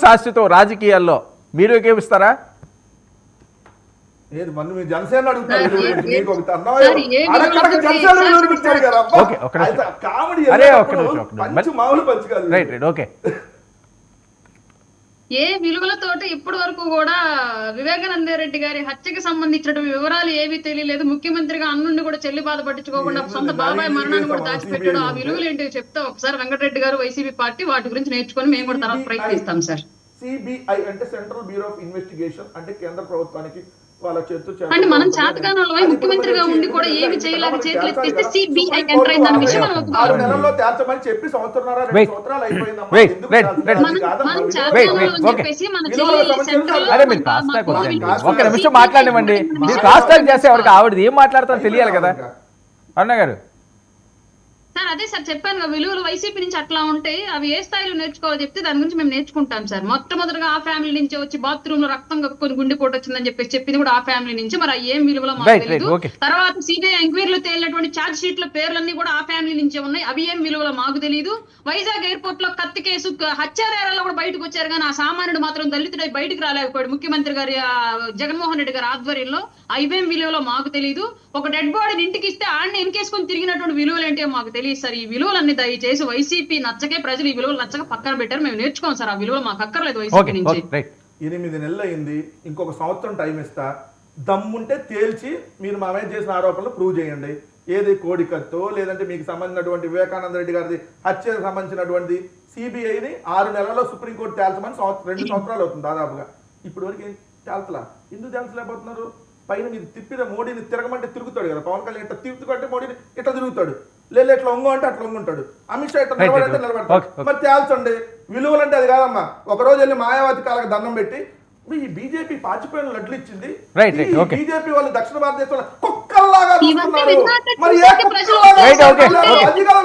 శాశ్వతం రాజకీయాల్లో మీరు ఏకేమిస్తారా? ఏది మన మీరు జనసేన అడుగుతారు మామూలు పంచి కాదు. Right right okay. ఏ విలువలతోటి ఇప్పటి వరకు కూడా వివేకానంద రెడ్డి గారి హత్యకి సంబంధించిన వివరాలు ఏవి తెలియలేదు. ముఖ్యమంత్రిగా అన్నుండి కూడా చెల్లి బాధ పట్టించుకోకుండా సొంత బాబాయ్ మరణాన్ని కూడా దాచిపెట్టాడు. ఆ విలువలు ఏంటో చెప్తే ఒకసారి వెంకటరెడ్డి గారు వైసీపీ పార్టీ వాటి గురించి నేర్చుకొని మేము కూడా తర్వాత ప్రయత్నిస్తాం సార్. సిబిఐ అంటే సెంట్రల్ బ్యూరో ఆఫ్ ఇన్వెస్టిగేషన్ అంటే కేంద్ర ప్రభుత్వానికి వాళ్ళ చేతు అంటే మనం చేతగానోళ్ళమై ముఖ్యమంత్రిగా ఉండి కూడా ఏమి చేయలేక చేతులు ఎత్తిస్తే సిబిఐ ఎంటర్ అయింది అన్న విషయం మనం ఒప్పుకోవాలి. నెలల్లో తేల్చమని చెప్పి సంవత్సరాలు సంవత్సరాలు అయిపోయిందమ్మా. మనం చేతగానోళ్ళని చెప్పేసి మన చెల్లి సెంట్రల్ ఒక నిమిషం మాట్లాడమండి. మీరు క్రాస్ టాక్ చేస్తే ఎవరికి ఆవిడ ఏం మాట్లాడతారో తెలియాలి కదా అరుణ గారు. సార్ అదే సార్ చెప్పాను విలువలు వైసీపీ నుంచి అట్లా ఉంటాయి. అవి ఏ స్థాయిలో నేర్చుకోవాలో చెప్తే దాని గురించి మేము నేర్చుకుంటాం సార్. మొట్టమొదటిగా ఆ ఫ్యామిలీ నుంచి వచ్చి బాత్రూమ్ లో రక్తం కక్కుని గుండెపోటు వచ్చిందని చెప్పేసి చెప్పింది కూడా ఆ ఫ్యామిలీ నుంచి. మరి ఏం విలువలో మాకు తెలియదు. తర్వాత సిబిఐ ఎంక్వైరీలో తేలినటువంటి ఛార్జ్ షీట్ల పేర్లన్నీ కూడా ఆ ఫ్యామిలీ నుంచే ఉన్నాయి. అవి ఏం విలువలో మాకు తెలియదు. వైజాగ్ ఎయిర్పోర్ట్ లో కత్తి కేసు హత్యారేరాల్లో కూడా బయటకు వచ్చారు కానీ ఆ సామాన్యుడు మాత్రం దళితుడై బయటకు రాలేకపోయాడు. ముఖ్యమంత్రి గారి జగన్మోహన్ రెడ్డి గారి ఆధ్వర్యంలో అవేం విలువలో మాకు తెలియదు. ఒక డెడ్ బాడీని ఇంటికి ఇస్తే ఆడిని ఎన్కేసుకొని తిరిగినటువంటి విలువలు ఏంటో మాకు తెలియదు సార్. ఈ విలువలన్నీ దయచేసి వైసీపీ నచ్చకే ప్రజలు ఈ విలువలు నచ్చక పక్కన పెట్టారు. మేము నేర్చుకోం సార్. ఆ విలువలు మాకు అక్కర్లేదు వైసీపీ నుంచి. 8 నెలలు అయింది. ఇంకొక సంవత్సరం టైం ఇస్తా. దమ్ముంటే తేల్చి మీరు మా మీద చేసిన ఆరోపణలు ప్రూవ్ చేయండి. ఏది కోడికత్తో లేదంటే మీకు సంబంధించినటువంటి వివేకానంద రెడ్డి గారిది హత్యకు సంబంధించినటువంటి సిబిఐని 6 నెలల్లో సుప్రీంకోర్టు తేల్చమని 2 సంవత్సరాలు అవుతుంది దాదాపుగా. ఇప్పుడు వరకు ఏం తేల్చలా. ఎందుకు తేల్చలేకపోతున్నారు? పైన మీరు తిప్పిన మోడీని తిరగమంటే తిరుగుతాడు కదా. పవన్ కళ్యాణ్ ఇట్లా తిరుగుతుంటే మోడీని ఇట్లా తిరుగుతాడు. లేదు ఇట్లా ఒంగో అంటే అట్లా ఒంగుంటాడు. అమిత్ షా ఇట్లా నిలబడంటే నిలబడతాడు. మరి తేల్చండి. విలువలు అంటే అది కాదమ్మా. ఒక రోజు వెళ్ళి మాయావతి కాళ్ళకి దండం పెట్టి ఈ బీజేపీ పాచిపోయిన లడ్లు ఇచ్చింది. బీజేపీ వాళ్ళు దక్షిణ భారతదేశంలో కుక్కల్లాగా చూస్తున్నారు. మరి ఏ కుక్కల్లాగా